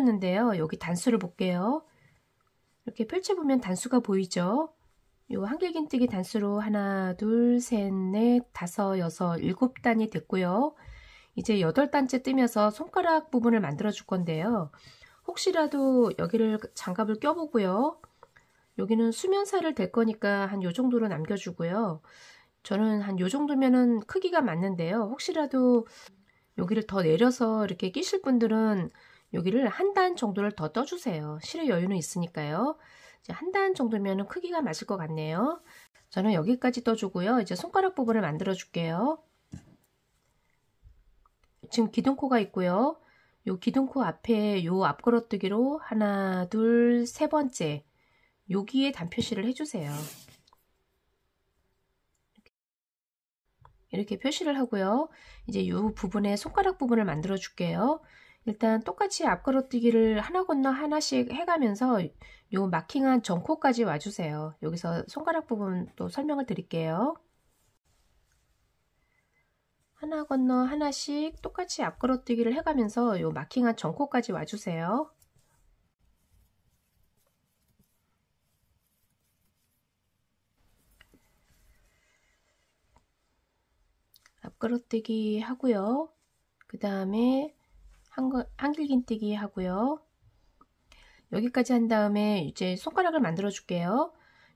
펼쳤는데요. 여기 단수를 볼게요. 이렇게 펼쳐보면 단수가 보이죠? 요 한길긴뜨기 단수로 하나, 둘, 셋, 넷, 다섯, 여섯, 일곱 단이 됐고요. 이제 8단째 뜨면서 손가락 부분을 만들어 줄 건데요. 혹시라도 여기를 장갑을 껴보고요. 여기는 수면살을 댈 거니까 한 요 정도로 남겨주고요. 저는 한 요 정도면은 크기가 맞는데요. 혹시라도 여기를 더 내려서 이렇게 끼실 분들은 여기를 한 단 정도를 더 떠주세요. 실의 여유는 있으니까요. 이제 한 단 정도면 크기가 맞을 것 같네요. 저는 여기까지 떠주고요. 이제 손가락 부분을 만들어 줄게요. 지금 기둥코가 있고요. 요 기둥코 앞에 요 앞걸어뜨기로 하나, 둘, 세 번째 여기에 단표시를 해주세요. 이렇게 표시를 하고요. 이제 이 부분에 손가락 부분을 만들어 줄게요. 일단 똑같이 앞걸어뜨기를 하나 건너 하나씩 해가면서 요 마킹한 전코까지 와주세요. 여기서 손가락 부분 또 설명을 드릴게요. 하나 건너 하나씩 똑같이 앞걸어뜨기를 해가면서 요 마킹한 전코까지 와주세요. 앞걸어뜨기 하고요. 그 다음에 한길긴뜨기 하고요. 여기까지 한 다음에 이제 손가락을 만들어 줄게요.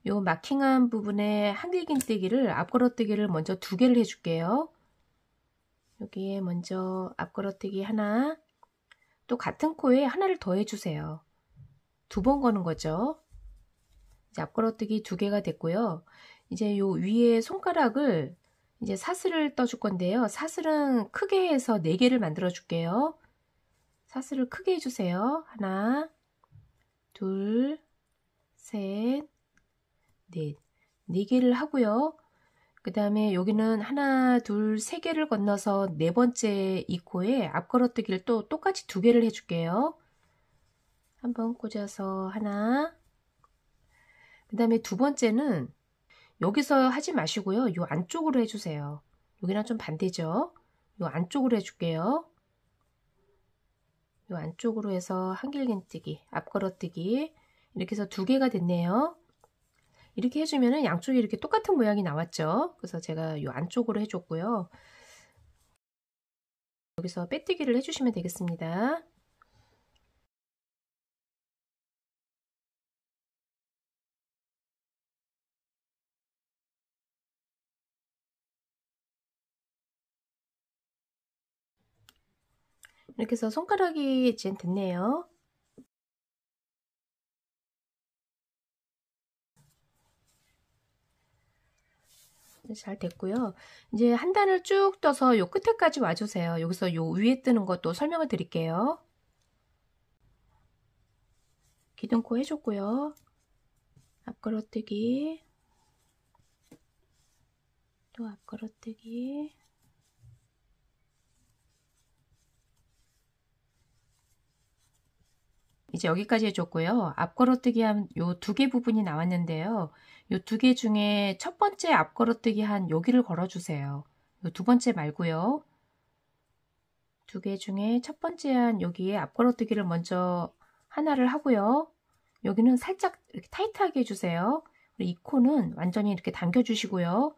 요 마킹한 부분에 한길긴뜨기를 앞걸어뜨기를 먼저 2개를 해 줄게요. 여기에 먼저 앞걸어뜨기 하나, 또 같은 코에 하나를 더 해주세요. 2번 거는 거죠. 이제 앞걸어뜨기 2개가 됐고요. 이제 요 위에 손가락을 이제 사슬을 떠줄 건데요. 사슬은 크게 해서 4개를 만들어 줄게요. 사슬을 크게 해주세요. 하나, 둘, 셋, 넷. 4개를 하고요. 그 다음에 여기는 하나, 둘, 3개를 건너서 4번째 이 코에 앞걸어뜨기를 또 똑같이 2개를 해줄게요. 한번 꽂아서 하나. 그 다음에 2번째는 여기서 하지 마시고요. 요 안쪽으로 해주세요. 여기랑 좀 반대죠. 요 안쪽으로 해줄게요. 요 안쪽으로 해서 한길긴뜨기, 앞걸어뜨기 이렇게 해서 2개가 됐네요. 이렇게 해주면은 양쪽이 이렇게 똑같은 모양이 나왔죠. 그래서 제가 요 안쪽으로 해줬고요. 여기서 빼뜨기를 해주시면 되겠습니다. 이렇게 해서 손가락이 이제 됐네요. 잘 됐고요. 이제 한 단을 쭉 떠서 요 끝에까지 와주세요. 여기서 요 위에 뜨는 것도 설명을 드릴게요. 기둥코 해줬고요. 앞걸어뜨기, 또 앞걸어뜨기, 이제 여기까지 해줬고요. 앞걸어뜨기 한 요 2개 부분이 나왔는데요. 요 2개 중에 첫 번째 앞걸어뜨기 한 여기를 걸어주세요. 요 2번째 말고요. 2개 중에 첫 번째 한 여기에 앞걸어뜨기를 먼저 하나를 하고요. 여기는 살짝 이렇게 타이트하게 해주세요. 이 코는 완전히 이렇게 당겨주시고요.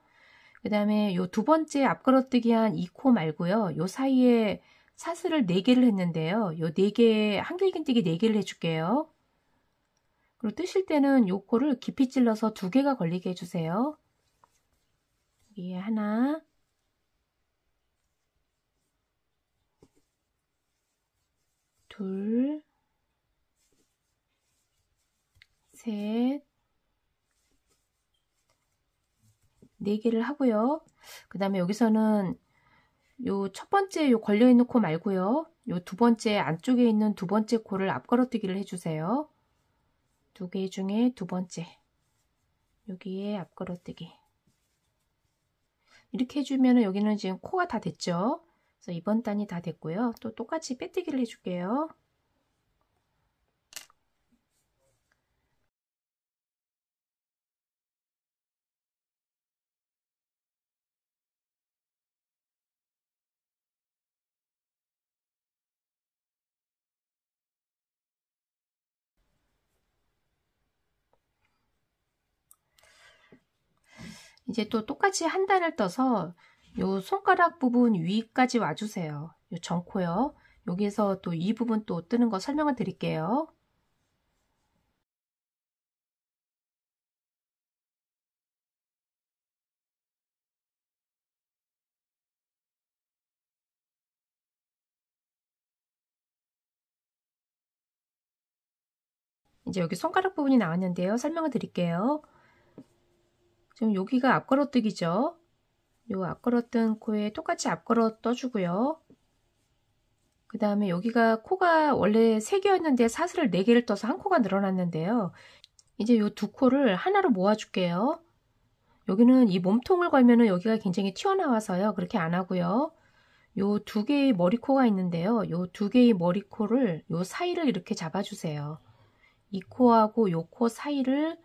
그 다음에 요 2번째 앞걸어뜨기 한 이 코 말고요. 요 사이에 사슬을 4개를 했는데요. 요 4개, 한길긴뜨기 4개를 해줄게요. 그리고 뜨실 때는 요 코를 깊이 찔러서 2개가 걸리게 해주세요. 여기에 하나, 둘, 셋, 4개를 하고요. 그 다음에 여기서는 요 첫 번째 요 걸려있는 코 말고요. 요 2번째 안쪽에 있는 2번째 코를 앞걸어뜨기를 해주세요. 2개 중에 2번째. 여기에 앞걸어뜨기. 이렇게 해주면 여기는 지금 코가 다 됐죠. 그래서 이번 단이 다 됐고요. 또 똑같이 빼뜨기를 해줄게요. 이제 또 똑같이 한 단을 떠서 요 손가락 부분 위까지 와주세요. 요 정코요. 여기에서 또 이 부분 또 뜨는 거 설명을 드릴게요. 이제 여기 손가락 부분이 나왔는데요. 설명을 드릴게요. 지금 여기가 앞걸어뜨기죠. 요 앞걸어뜬 코에 똑같이 앞걸어 떠주고요. 그 다음에 여기가 코가 원래 3개였는데 사슬을 4개를 떠서 한 코가 늘어났는데요. 이제 요 두 코를 하나로 모아줄게요. 여기는 이 몸통을 걸면은 여기가 굉장히 튀어나와서요. 그렇게 안 하고요. 요 2개의 머리코가 있는데요. 요 2개의 머리코를 요 사이를 이렇게 잡아주세요. 이 코하고 요 코 사이를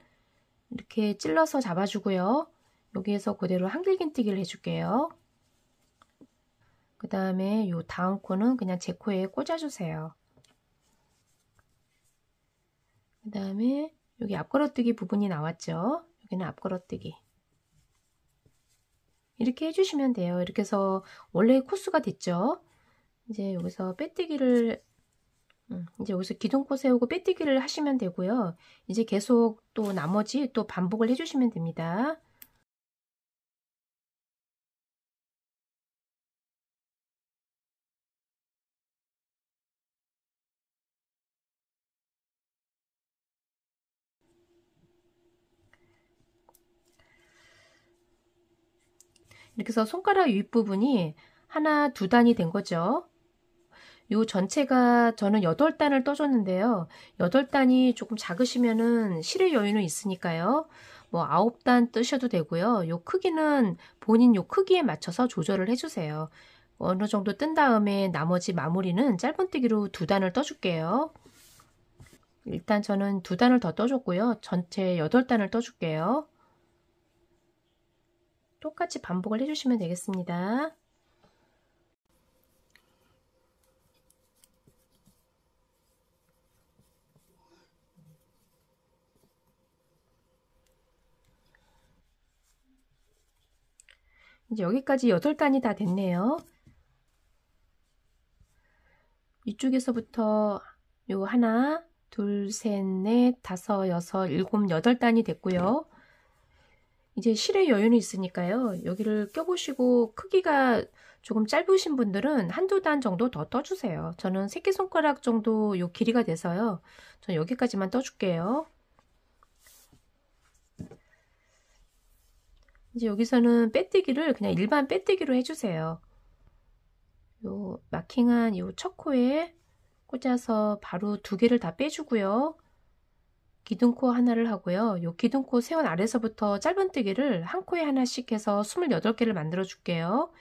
이렇게 찔러서 잡아주고요. 여기에서 그대로 한길긴뜨기를 해줄게요. 그 다음에 요 다음 코는 그냥 제 코에 꽂아주세요. 그 다음에 여기 앞걸어뜨기 부분이 나왔죠. 여기는 앞걸어뜨기. 이렇게 해주시면 돼요. 이렇게 해서 원래 코스가 됐죠. 이제 여기서 빼뜨기를 이제 여기서 기둥코 세우고 빼뜨기를 하시면 되고요. 이제 계속 또 나머지 또 반복을 해주시면 됩니다. 이렇게 해서 손가락 윗부분이 하나, 2단이 된 거죠. 요 전체가 저는 8단을 떠줬는데요. 8단이 조금 작으시면은 실의 여유는 있으니까요. 뭐 9단 뜨셔도 되고요. 요 크기는 본인 요 크기에 맞춰서 조절을 해주세요. 어느 정도 뜬 다음에 나머지 마무리는 짧은뜨기로 2단을 떠줄게요. 일단 저는 2단을 더 떠줬고요. 전체 8단을 떠줄게요. 똑같이 반복을 해주시면 되겠습니다. 이제 여기까지 8단이 다 됐네요. 이쪽에서부터 요 하나, 둘, 셋, 넷, 다섯, 여섯, 일곱, 8단이 됐고요. 이제 실의 여유는 있으니까요. 여기를 껴보시고 크기가 조금 짧으신 분들은 한두 단 정도 더 떠주세요. 저는 새끼손가락 정도 요 길이가 돼서요. 전 여기까지만 떠줄게요. 이제 여기서는 빼뜨기를 그냥 일반 빼뜨기로 해주세요. 요 마킹한 요 첫 코에 꽂아서 바로 2개를 다 빼주고요. 기둥코 하나를 하고요. 요 기둥코 세운 아래서부터 짧은뜨기를 한 코에 하나씩 해서 28개를 만들어 줄게요.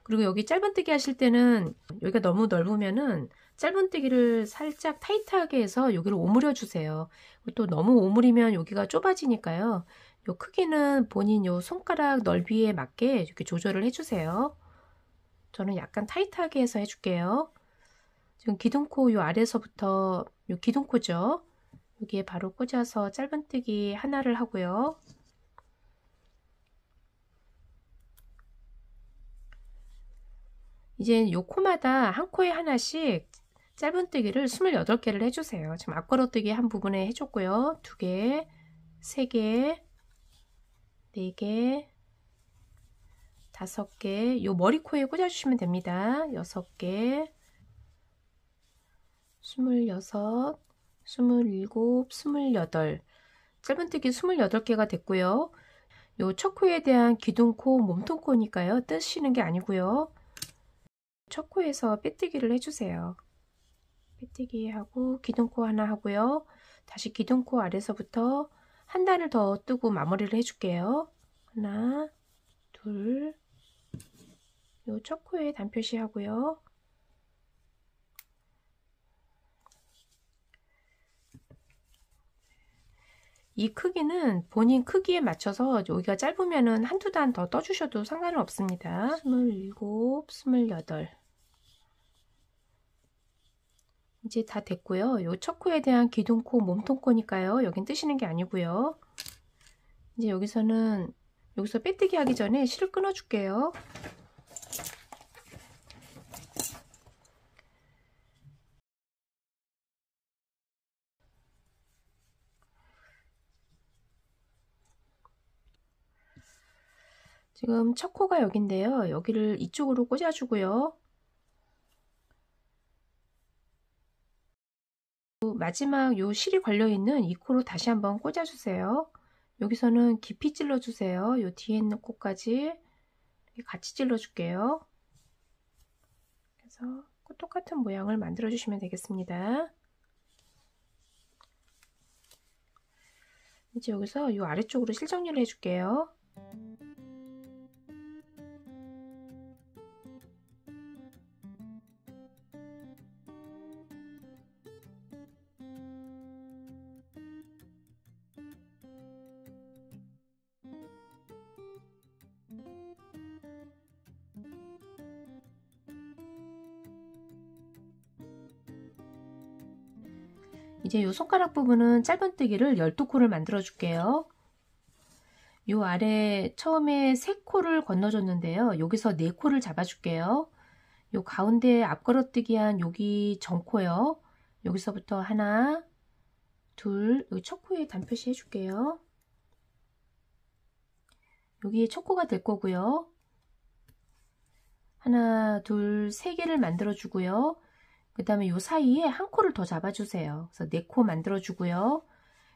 그리고 여기 짧은뜨기 하실 때는 여기가 너무 넓으면은 짧은뜨기를 살짝 타이트하게 해서 여기를 오므려 주세요. 또 너무 오므리면 여기가 좁아지니까요. 요 크기는 본인 요 손가락 넓이에 맞게 이렇게 조절을 해주세요. 저는 약간 타이트하게 해서 해줄게요. 지금 기둥코 요 아래서부터 요 기둥코죠. 여기에 바로 꽂아서 짧은뜨기 하나를 하고요. 이제 요 코마다 한 코에 하나씩 짧은뜨기를 28개를 해주세요. 지금 앞걸어뜨기 한 부분에 해줬고요. 2개, 3개, 4개, 5개, 요 머리코에 꽂아주시면 됩니다. 6개, 26, 27, 28 짧은뜨기 28개가 됐고요. 요 첫 코에 대한 기둥코, 몸통코니까요. 뜨시는 게 아니고요. 첫 코에서 빼뜨기를 해주세요. 빼뜨기 하고 기둥코 하나 하고요. 다시 기둥코 아래서부터 한 단을 더 뜨고 마무리를 해줄게요. 하나, 둘, 요 첫 코에 단표시 하고요. 이 크기는 본인 크기에 맞춰서 여기가 짧으면은 한두 단 더 떠주셔도 상관은 없습니다. 27, 28 이제 다 됐고요. 요 첫 코에 대한 기둥코, 몸통코니까요. 여긴 뜨시는 게 아니고요. 이제 여기서는 여기서 빼뜨기 하기 전에 실을 끊어 줄게요. 지금 첫 코가 여기인데요. 여기를 이쪽으로 꽂아 주고요. 마지막 요 실이 걸려 있는 이 코로 다시 한번 꽂아 주세요. 여기서는 깊이 찔러 주세요. 요 뒤에 있는 코까지 같이 찔러 줄게요. 그래서 똑같은 모양을 만들어 주시면 되겠습니다. 이제 여기서 이 아래쪽으로 실 정리를 해 줄게요. 이제 이 손가락 부분은 짧은뜨기를 12코를 만들어 줄게요. 요 아래 처음에 3코를 건너줬는데요. 여기서 4코를 잡아 줄게요. 요 가운데 앞걸어뜨기 한 여기 정코요. 여기서부터 하나, 둘, 여기 첫 코에 단표시 해줄게요. 여기 첫 코가 될 거고요. 하나, 둘, 3개를 만들어 주고요. 그 다음에 요 사이에 한 코를 더 잡아주세요. 그래서 4코 만들어 주고요.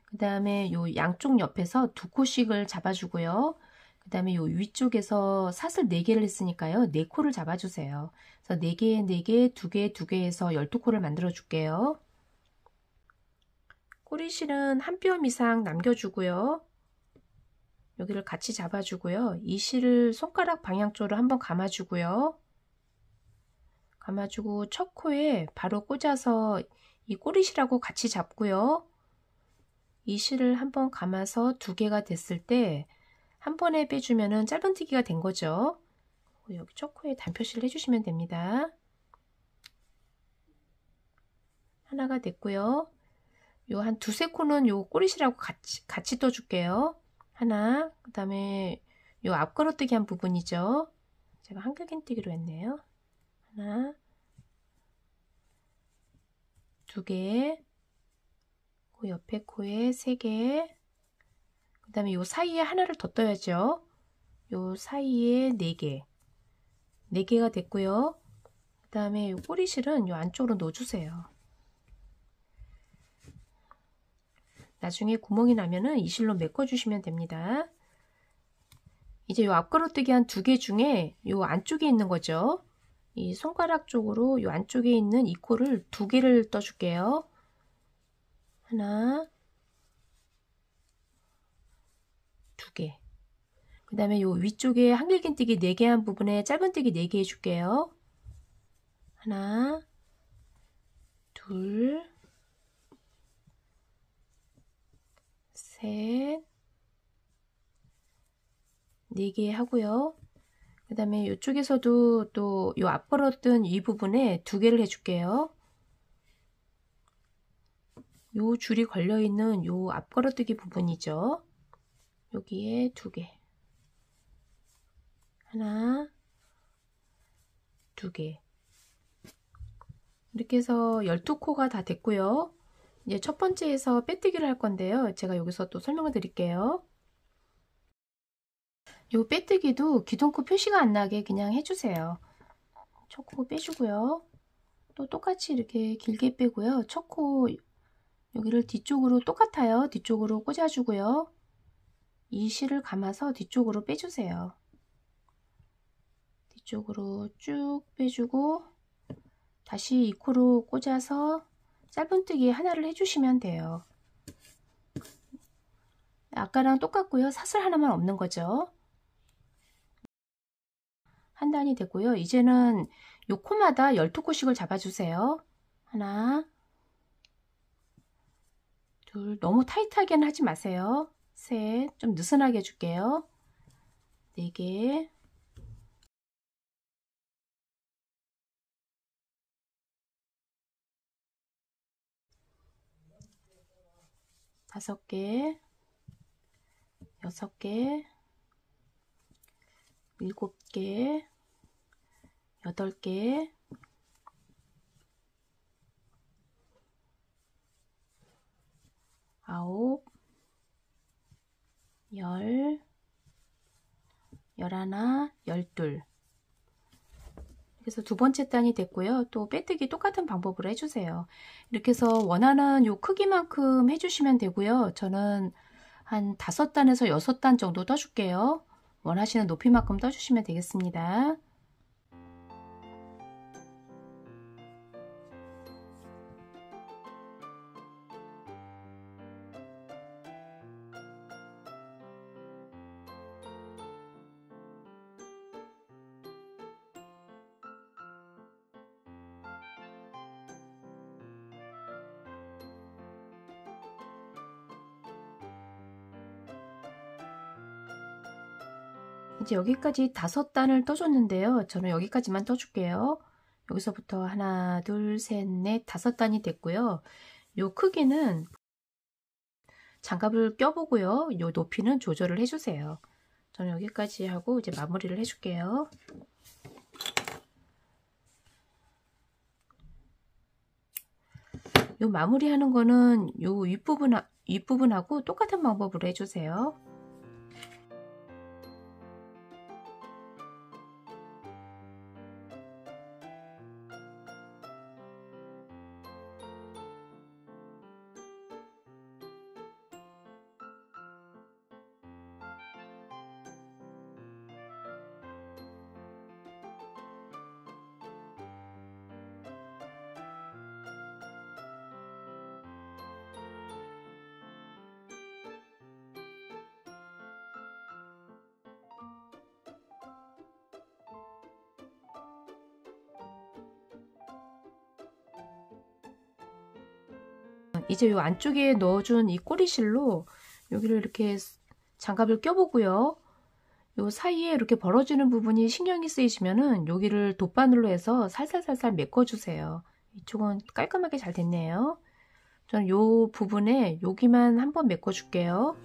그 다음에 요 양쪽 옆에서 2코씩을 잡아주고요. 그 다음에 요 위쪽에서 사슬 4개를 했으니까요. 4코를 잡아주세요. 그래서 4개, 4개, 2개, 2개 해서 12코를 만들어 줄게요. 꼬리실은 한 뼘 이상 남겨주고요. 여기를 같이 잡아주고요. 이 실을 손가락 방향 쪽으로 한번 감아주고요. 감아주고 첫 코에 바로 꽂아서 이 꼬리실하고 같이 잡고요. 이 실을 한번 감아서 2개가 됐을 때 한 번에 빼주면은 짧은뜨기가 된 거죠. 여기 첫 코에 단표시를 해주시면 됩니다. 하나가 됐고요. 요 한 2~3코는 요 꼬리실하고 같이 떠줄게요. 하나, 그 다음에 요 앞걸어뜨기 한 부분이죠. 제가 한길긴뜨기로 했네요. 하나, 2개, 그 옆에 코에 3개, 그 다음에 요 사이에 하나를 더 떠야죠. 요 사이에 4개, 4개가 됐고요. 그 다음에 요 꼬리실은 요 안쪽으로 넣어주세요. 나중에 구멍이 나면은 이 실로 메꿔주시면 됩니다. 이제 요 앞걸어뜨기 한 2개 중에 요 안쪽에 있는 거죠. 이 손가락 쪽으로 요 안쪽에 있는 이 코를 2개를 떠줄게요. 하나, 2개. 그 다음에 요 위쪽에 한길긴뜨기 4개 한 부분에 짧은뜨기 4개 해줄게요. 하나, 둘, 셋, 4개 하고요. 그 다음에 이쪽에서도 또 요 앞걸었던 이 부분에 2개를 해줄게요. 요 줄이 걸려있는 요 앞걸어뜨기 부분이죠. 여기에 2개. 하나, 2개. 이렇게 해서 12코가 다 됐고요. 이제 첫 번째에서 빼뜨기를 할 건데요. 제가 여기서 또 설명을 드릴게요. 요 빼뜨기도 기둥코 표시가 안 나게 그냥 해주세요. 첫 코 빼주고요. 또 똑같이 이렇게 길게 빼고요. 첫 코 여기를 뒤쪽으로 똑같아요. 뒤쪽으로 꽂아주고요. 이 실을 감아서 뒤쪽으로 빼주세요. 뒤쪽으로 쭉 빼주고 다시 이 코로 꽂아서 짧은뜨기 하나를 해주시면 돼요. 아까랑 똑같고요. 사슬 하나만 없는 거죠. 한 단이 되고요. 이제는 요 코마다 12코씩을 잡아주세요. 하나, 둘, 너무 타이트하게는 하지 마세요. 셋, 좀 느슨하게 해줄게요. 4개, 5개, 6개, 7개, 8개, 9, 10, 11, 12. 그래서 두 번째 단이 됐고요. 또 빼뜨기 똑같은 방법으로 해주세요. 이렇게 해서 원하는 요 크기만큼 해주시면 되고요. 저는 한 5단에서 6단 정도 떠줄게요. 원하시는 높이만큼 떠주시면 되겠습니다. 이제 여기까지 5단을 떠줬는데요. 저는 여기까지만 떠줄게요. 여기서부터 하나, 둘, 셋, 넷, 5단이 됐고요. 요 크기는 장갑을 껴보고요. 요 높이는 조절을 해주세요. 저는 여기까지 하고 이제 마무리를 해줄게요. 요 마무리하는 거는 요 윗부분하고 똑같은 방법으로 해주세요. 이제 요 안쪽에 넣어준 이 꼬리실로 여기를 이렇게 장갑을 껴보고요. 요 사이에 이렇게 벌어지는 부분이 신경이 쓰이시면은 여기를 돗바늘로 해서 살살살살 메꿔주세요. 이쪽은 깔끔하게 잘 됐네요. 저는 요 부분에 여기만 한번 메꿔줄게요.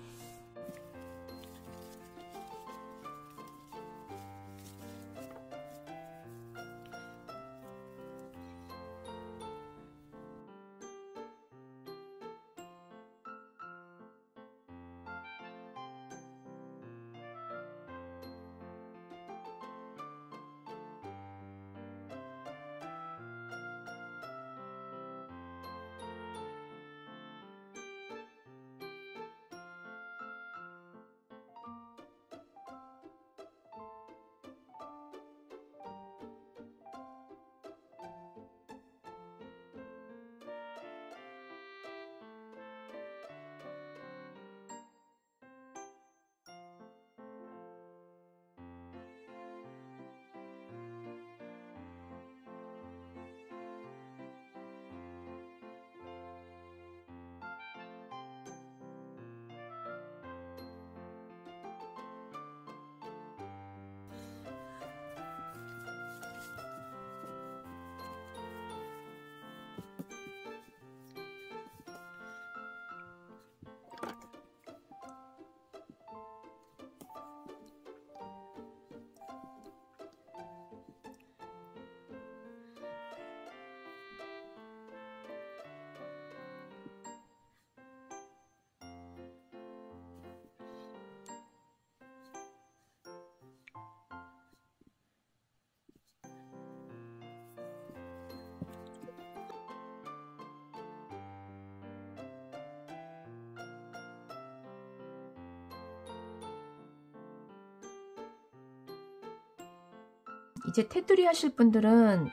이제 테두리 하실 분들은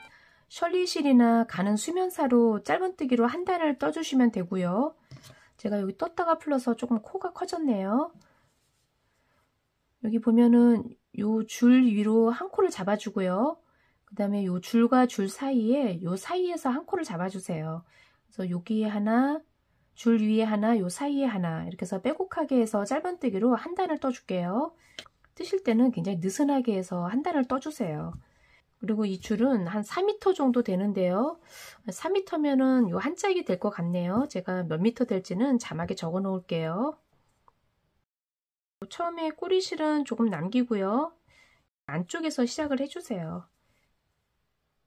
셜리실이나 가는 수면사로 짧은뜨기로 한 단을 떠주시면 되고요. 제가 여기 떴다가 풀러서 조금 코가 커졌네요. 여기 보면은 요 줄 위로 한 코를 잡아주고요. 그 다음에 요 줄과 줄 사이에 요 사이에서 한 코를 잡아주세요. 그래서 여기에 하나, 줄 위에 하나, 요 사이에 하나 이렇게 해서 빼곡하게 해서 짧은뜨기로 한 단을 떠줄게요. 뜨실 때는 굉장히 느슨하게 해서 한 단을 떠주세요. 그리고 이 줄은 한 4m 정도 되는데요. 4m면은 요 한 짝이 될 것 같네요. 제가 몇 미터 될지는 자막에 적어 놓을게요. 처음에 꼬리실은 조금 남기고요. 안쪽에서 시작을 해주세요.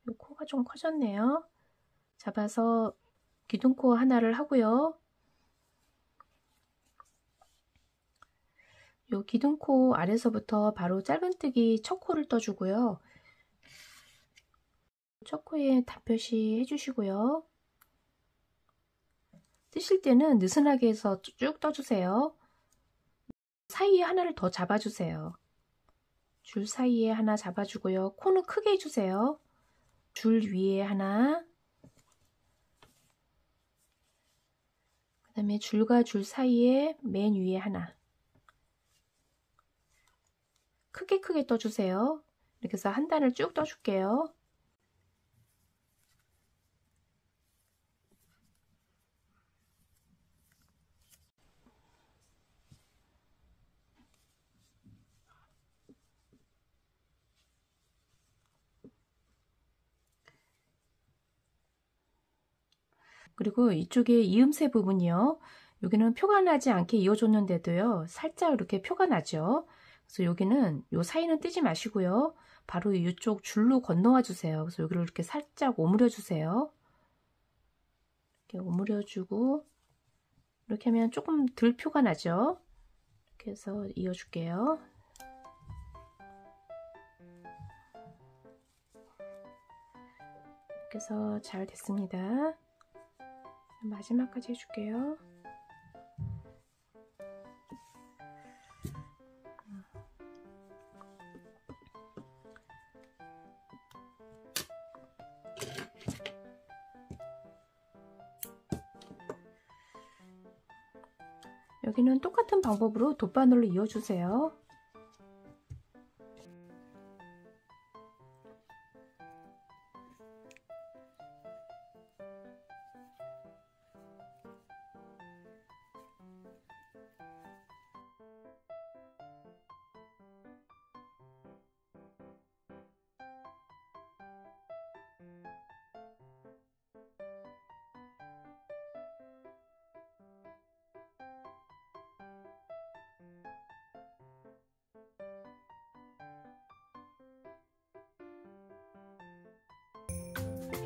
이 코가 좀 커졌네요. 잡아서 기둥코 하나를 하고요. 요 기둥코 아래서부터 바로 짧은뜨기 첫 코를 떠주고요. 첫 코에 단표시 해주시고요. 뜨실 때는 느슨하게 해서 쭉 떠주세요. 사이에 하나를 더 잡아주세요. 줄 사이에 하나 잡아주고요. 코는 크게 해주세요. 줄 위에 하나, 그 다음에 줄과 줄 사이에 맨 위에 하나. 크게 떠주세요. 이렇게 해서 한 단을 쭉 떠줄게요. 그리고 이쪽에 이음새 부분이요. 여기는 표가 나지 않게 이어줬는데도요. 살짝 이렇게 표가 나죠. 그래서 여기는 요 사이는 뜨지 마시고요. 바로 이쪽 줄로 건너와 주세요. 그래서 여기를 이렇게 살짝 오므려 주세요. 이렇게 오므려 주고 이렇게 하면 조금 덜 표가 나죠. 이렇게 해서 이어 줄게요. 이렇게 해서 잘 됐습니다. 마지막까지 해줄게요. 여기는 똑같은 방법으로 돗바늘로 이어주세요.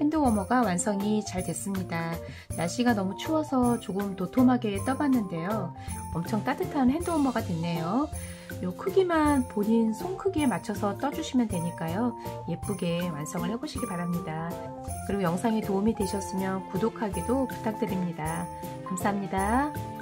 핸드워머가 완성이 잘 됐습니다. 날씨가 너무 추워서 조금 도톰하게 떠봤는데요. 엄청 따뜻한 핸드워머가 됐네요. 요 크기만 본인 손 크기에 맞춰서 떠주시면 되니까요. 예쁘게 완성을 해보시기 바랍니다. 그리고 영상이 도움이 되셨으면 구독하기도 부탁드립니다. 감사합니다.